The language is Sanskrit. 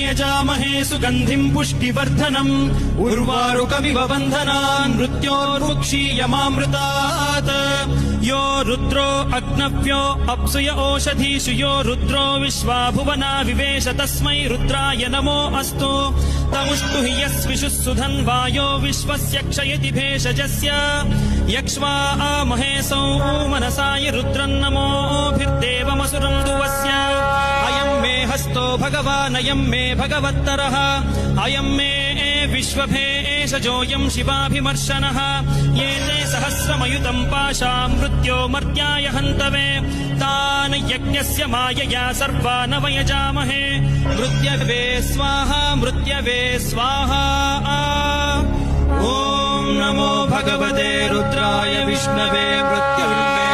यजामहे सुगन्धिम् पुष्टिवर्धनम् उर्वारुकमिव बन्धनान् मृत्योर्मुक्षीयमामृतात् यो रुद्रो अग्नव्यो अप्सुय ओषधीषु यो रुद्रो विश्वा भुवना विवेश तस्मै रुद्राय नमो अस्तु तमुष्टु हि यस्विषुः सुधन्वायो विश्वस्य क्षयति भेषजस्य यक्ष्वा महेशौ मनसाय रुद्रन्नमोभिर्देवमसुरम् दुवस्य अयम् मे हस्तो भगवानयम् मे भगवत्तरः अयम् मे विश्वभेषजोऽयम् शिवाभिमर्शनः ये ते सहस्रमयुतम् पाशाम् मृत्यो मर्त्याय हन्तवे तान् यज्ञस्य मायया सर्वानवयजामहे मृत्यवे स्वाहा मृत्यवे स्वाहा ॐ नमो भगवते रुद्राय विष्णवे मृत्युर्मे